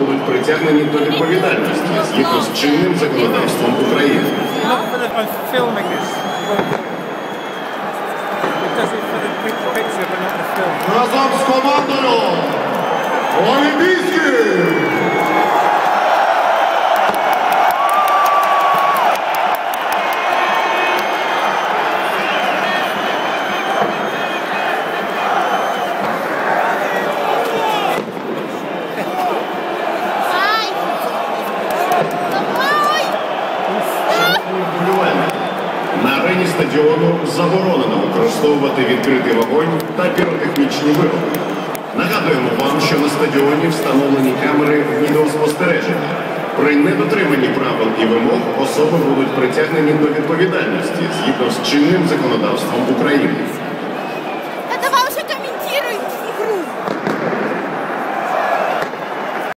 будуть притягнені до відповідальності згідно з чинним законодавством України. Разом з командою Олімпійський! На арені стадіону заборонено використовувати відкритий вогонь та піротехнічні вироби. Нагадуємо вам, що на стадіоні встановлені камери відеоспостереження. При недотриманні правил і вимог особи будуть притягнені до відповідальності згідно з чинним законодавством України.